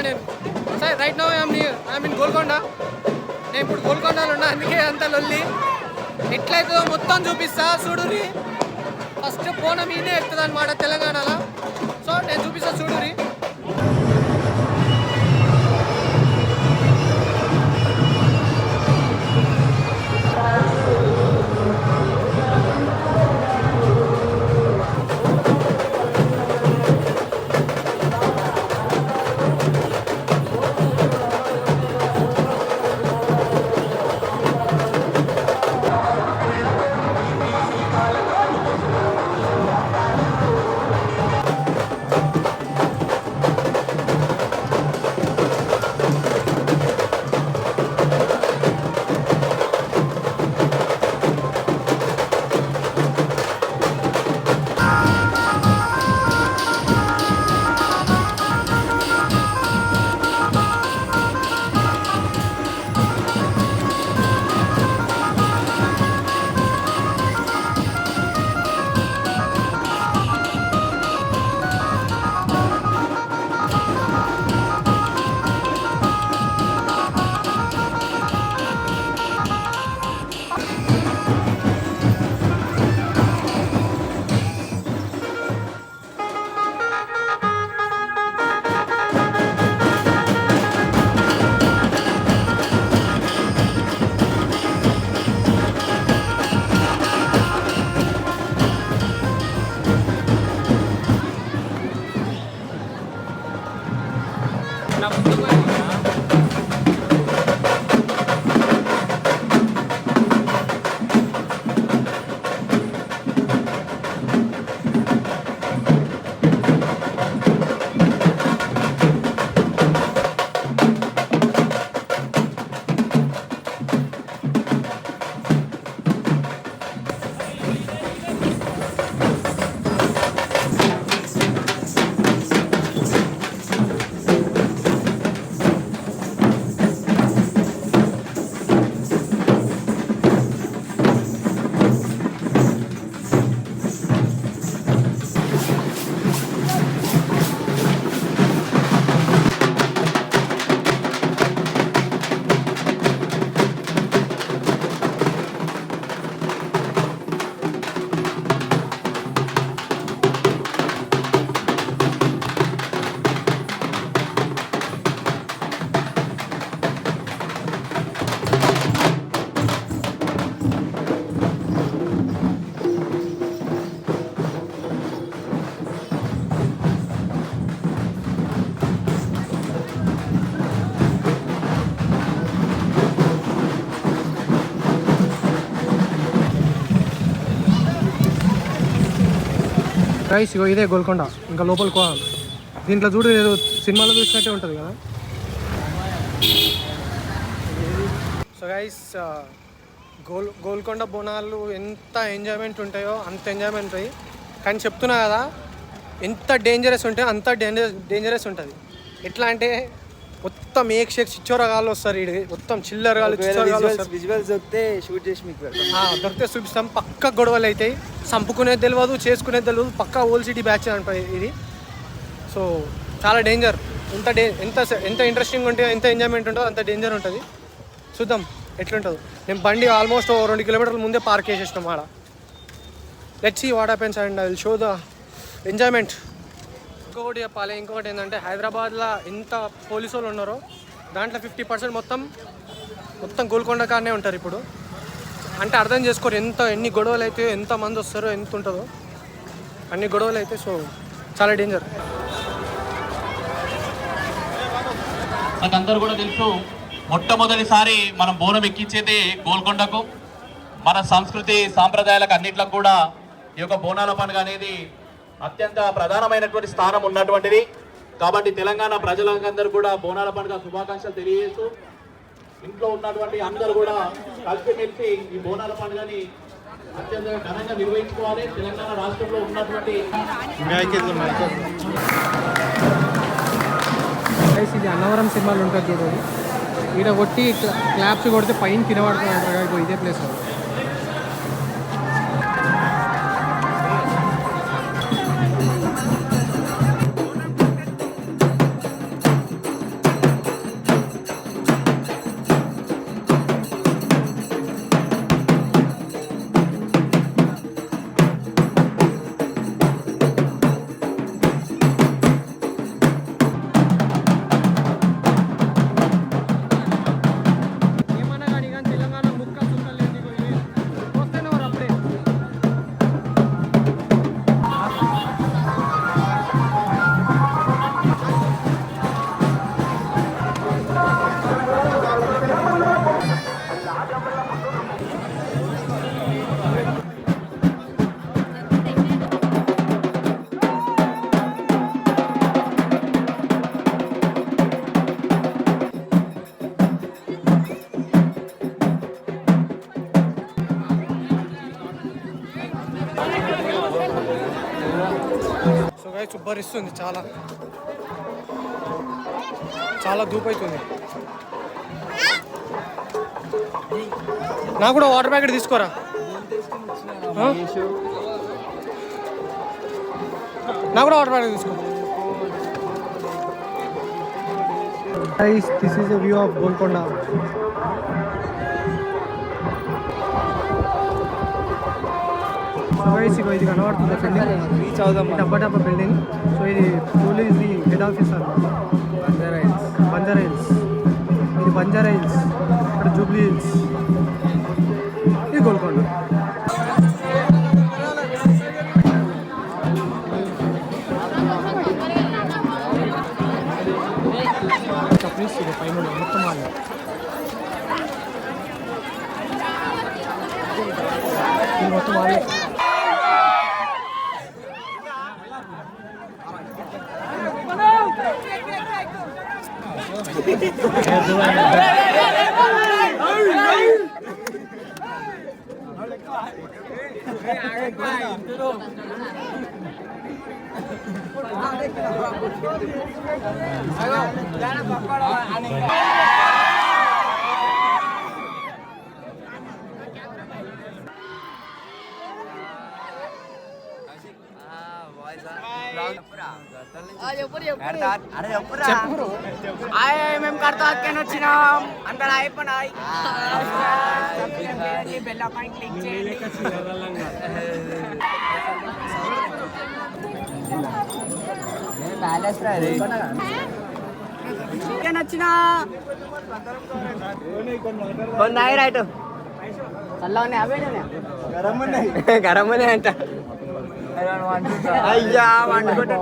నేను sir right now I'm in Golconda. నేను ఇప్పుడు గోల్కొండలో ఉన్నా, అందుకే అంత లొల్లి. ఎట్లయితుందో మొత్తం చూపిస్తా చూడురి. ఫస్ట్ బోనం ఈయనే ఎక్కుతుంది అనమాట తెలంగాణలో. సో నేను చూపిస్తా చూడురి. గైస్ ఇగో ఇదే గోల్కొండ. ఇంకా లోపలికి పోవాలి. దీంట్లో చూడు ఏదో సినిమాలో చూసినట్టే ఉంటుంది కదా. సో గైస్ గోల్కొండ బోనాలు ఎంత ఎంజాయ్మెంట్ ఉంటాయో అంత ఎంజాయ్మెంట్ ఉంటాయి. కానీ చెప్తున్నా కదా, ఎంత డేంజరస్ ఉంటాయో అంత డేంజరస్ ఉంటుంది. ఎట్లా అంటే మొత్తం ఏక్ షేక్ చిచ్చోరగాళ్ళు వస్తారు. ఇది మొత్తం చిల్లరగాళ్ళు విజువల్స్ దొరికితే షూట్ చేసి మీకు దొరికితే చూపిస్తాం. పక్క గొడవలు అవుతాయి. చంపుకునేది తెలియదు, చేసుకునేది తెలియదు. పక్కా ఓల్డ్ సిటీ బ్యాచ్ అంటాయి ఇది. సో చాలా డేంజర్. ఎంత ఇంట్రెస్టింగ్ ఉంటే ఎంత ఎంజాయ్మెంట్ ఉంటుందో అంత డేంజర్ ఉంటుంది. చూద్దాం ఎట్లుంటుందో. నేను బండి ఆల్మోస్ట్ 2 కిలోమీటర్ల ముందే పార్క్ చేసేసినాం ఆడ. Let's see what happens and I will show the enjoyment. ఇంకొకటి చెప్పాలి. ఇంకొకటి ఏంటంటే హైదరాబాద్లో ఎంత పోలీసు వాళ్ళు ఉన్నారో దాంట్లో 50% మొత్తం గోల్కొండ కాడనే ఉంటారు ఇప్పుడు. అంటే అర్థం చేసుకోరు ఎన్ని గొడవలు అయితే, ఎంతమంది వస్తారో, ఎంత ఉంటుందో అన్ని గొడవలు అయితే. సో చాలా డేంజర్. మనకందరూ కూడా తెలుసు, మొట్టమొదటిసారి మనం బోనం ఎక్కించేది గోల్కొండకు. మన సంస్కృతి సాంప్రదాయాలకు అన్నిట్లకు కూడా ఈ యొక్క బోనాల పండుగ అనేది అత్యంత ప్రధానమైనటువంటి స్థానం ఉన్నటువంటిది. కాబట్టి తెలంగాణ ప్రజలందరూ కూడా బోనాల పండుగ శుభాకాంక్షలు తెలియజేస్తూ ఇంట్లో ఉన్నటువంటి అందరూ కూడా కలిసిమెలిసి ఈ బోనాల పండుగని అత్యంత ఘనంగా నిర్వహించుకోవాలి. తెలంగాణ రాష్ట్రంలో ఉన్నటువంటి ఇది అన్నవరం సినిమాలు ఉంటుంది చూడండి. ఈడ కొట్టి క్లాప్స్ కొడితే పైన తినబడుతుంది అంటారు. ఇదే ప్లేస్. చుబ్బరిస్తుంది, చాలా చాలా ధూపవుతుంది. నాకు కూడా వాటర్ ప్యాకెట్ తీసుకోరా. నాకు కూడా వాటర్ ప్యాకెట్ తీసుకో. This is the view of Golconda. ఇగో ఇది కనబడుతుంది బిల్డింగ్, రీచ్ అవుదాం. డబ్బా డబ్బా బిల్డింగ్. సో ఇది పోలీస్ ది హెడ్ ఆఫీస్ అన్నమాట. బంజారా హిల్స్, ఇది బంజారా హిల్స్, ఇక్కడ జూబ్లీ హిల్స్, ఇది గోల్కొండ. ప్లీజ్ ఇది పైన మొత్తం వాళ్ళు ఇది మొత్తం వాళ్ళే. మేము కడతాకి వచ్చినాం, అందరు అయిపోయినాయి. బెల్ ఐకాన్ క్లిక్ చేయండి. చికెన్ వచ్చిన కొన్నాయి రైట్ చల్ల ఉన్నాయి, అవే గరం ఉన్నాయి అంట. అయ్యా వండుకుంటా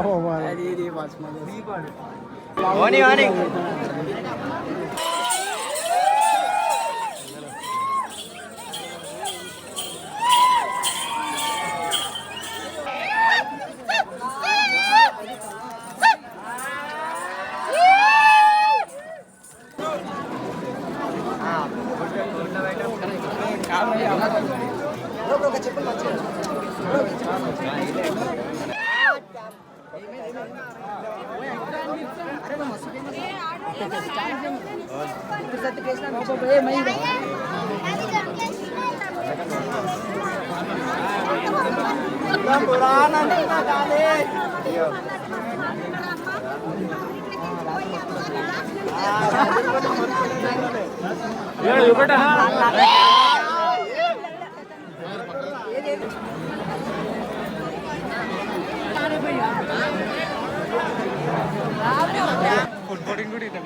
ఫుట్బాలింగ్ కూడా ఇట్లా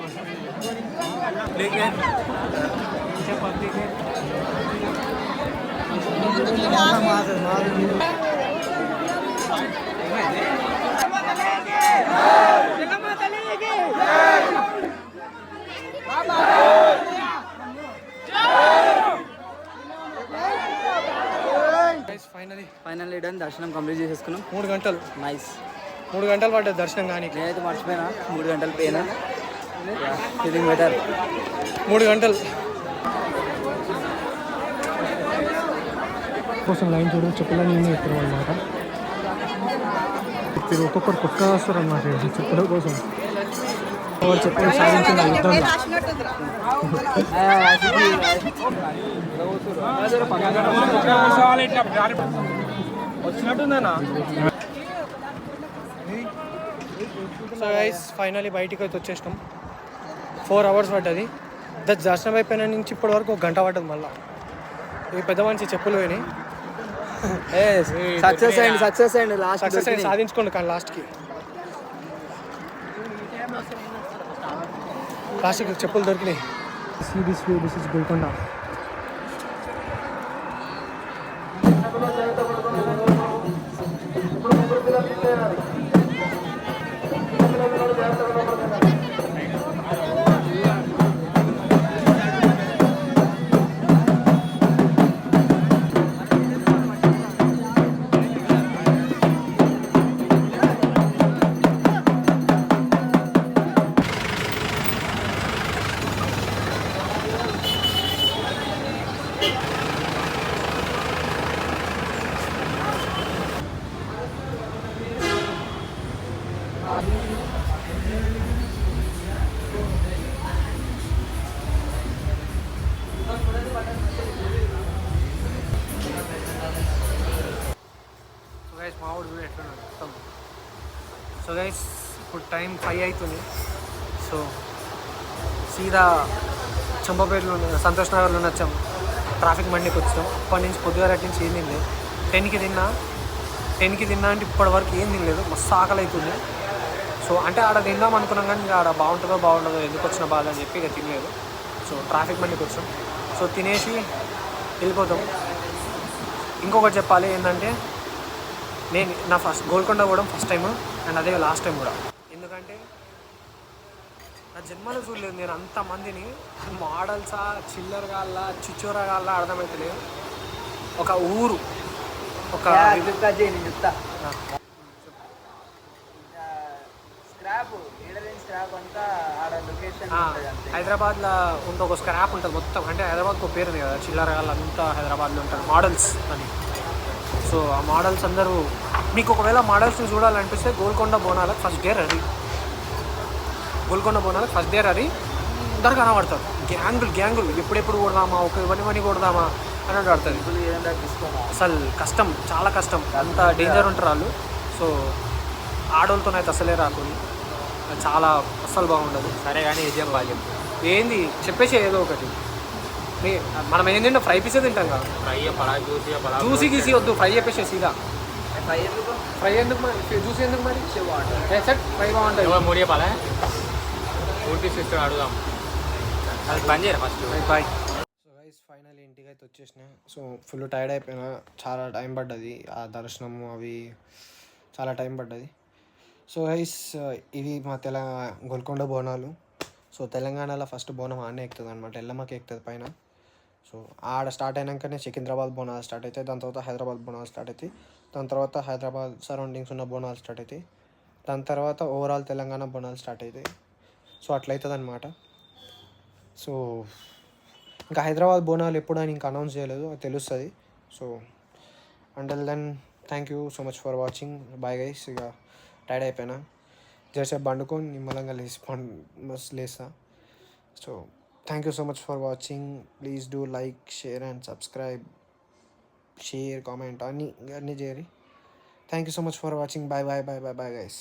ఫైనల్లీ డన్. దర్శనం కంప్లీట్ చేసేసుకున్నాం. 3 గంటలు. నైస్. 3 గంటలు పడ్డది దర్శనం కానీ. నేనైతే మర్చిపోయినా 3 గంటలు పోయినా. Feeling better. 3 గంటలు కోసం లైన్ చూడు, చెప్పులని నేను ఎత్తారు అనమాట. ఇప్పుడు ఒక్కొక్కరు కుక్క వస్తారు అన్నమాట చెప్పుల కోసం. చెప్పులు సాధించిన యుద్ధంలో వచ్చినట్టుందన్నా. సో గైస్ ఫైనలీ బయటికి అయితే వచ్చేసినాం. 4 అవర్స్ పడ్డది. దర్శనం అయిపోయిన నుంచి ఇప్పటి వరకు 1 గంట పడ్డది. మళ్ళీ ఈ పెద్ద మనిషి చెప్పులు పోయినాయి. సక్సెస్ అయ్యండి, సక్సెస్ అయ్యండి. లాస్ట్ సక్సెస్ అయ్యి సాధించుకోండి. కానీ లాస్ట్కి చెప్పులు దొరికినాయి. This is Golconda. గైస్ ఇప్పుడు టైం 5 అవుతుంది. సో సీదా చంపపేటలో సంతోష్ నగర్లో వచ్చాం. ట్రాఫిక్ మండికి వచ్చాం. అప్పటి నుంచి పొద్దుగాల నుంచి ఏం తినలేదు. 10కి తిన్నా అంటే ఇప్పటి వరకు ఏం తినలేదు. మస్తు ఆకలి అవుతుంది. సో అంటే ఆడ తిందాం అనుకున్నాం కానీ ఇంకా ఆడ బాగుంటుందో ఎందుకు వచ్చిన బాధ అని చెప్పి ఇక తినలేదు. సో ట్రాఫిక్ మండికి వచ్చాం. సో తినేసి వెళ్ళిపోతాం. ఇంకొకటి చెప్పాలి ఏంటంటే నేను నా గోల్కొండ పోవడం ఫస్ట్ టైం అండ్ అదే లాస్ట్ టైం కూడా. ఎందుకంటే నా జన్మలో చూడలేదు నేను అంతమందిని. మోడల్సా, చిల్లరగాళ్ళ, చిచ్చోరగాళ్ళ అర్థమవుతలేదు. ఒక ఊరు, ఒక హైదరాబాద్లో ఉంటే ఒక స్క్రాప్ ఉంటుంది మొత్తం. అంటే హైదరాబాద్కి ఒక పేరు ఉంది కదా, చిల్లరగాళ్ళ అంతా హైదరాబాద్లో ఉంటారు మోడల్స్ అని. సో ఆ మోడల్స్ అందరూ మీకు ఒకవేళ మోడల్స్ని చూడాలనిపిస్తే గోల్కొండ బోనాలకు ఫస్ట్ డే రెడీ. అందరు కనబడతారు. గ్యాంగులు ఎప్పుడెప్పుడు కొడదామా, ఇవన్నీ కొడదామా అని పడుతుంది. అసలు కష్టం, చాలా కష్టం. అంత డేంజర్ ఉంటారు వాళ్ళు. సో ఆడోళ్ళతోనైతే అసలే రాకుండా చాలా అస్సలు బాగుండదు. సరే కానీ ఏం చెప్పాలి? ఏంది చెప్పేసి ఏదో ఒకటి. మనం ఏం తింటాం? ఫ్రై పీసే తింటాం కదా. జ్యూసీ గీసీ వద్దు, ఫ్రై చెప్పేసి సీదా. ఫ్రై ఎందుకు మరి, జ్యూసీ ఎందుకు మరి? ఫ్రై బాగుంటుంది. 3 చెప్పాలా? 4 పీస్ ఇస్తాడు, అడుగుదాం. అది బంద్ చేయరా first. Bye. So guys final ఇంటికి అయితే వచ్చేసిన. సో ఫుల్ టైర్డ్ అయిపోయినా. చాలా టైం పడ్డది ఆ దర్శనము, అవి చాలా టైం పడ్డది. సో గైస్ ఇవి మా గోల్కొండ బోనాలు. సో తెలంగాణలో ఫస్ట్ బోనం ఆడనే ఎక్కుతుంది అనమాట, ఎల్లమ్మకి ఎక్కుతుంది పైన. సో ఆడ స్టార్ట్ అయినాకనే సికింద్రాబాద్ బోనాలు స్టార్ట్ అవుతాయి. దాని తర్వాత హైదరాబాద్ బోనాలు స్టార్ట్ అవుతాయి. దాని తర్వాత హైదరాబాద్ సరౌండింగ్స్ ఉన్న బోనాలు స్టార్ట్ అవుతాయి. దాని తర్వాత ఓవరాల్ తెలంగాణ బోనాలు స్టార్ట్ అవుతాయి. సో అట్లయితుంది అనమాట. సో ఇంకా హైదరాబాద్ బోనాలు ఎప్పుడు అని ఇంకా అనౌన్స్ చేయలేదు, అది తెలుస్తుంది. So until then thank you so much for watching. Bye guys. ఇక టైర్డ్ అయిపోయినా, జరసేపు పండుకొని నిమ్మలంగా లేస్తా. So thank you so much for watching. Please do like, share and subscribe. Share, comment అన్నీ చేయరి. Thank you so much for watching. Bye guys.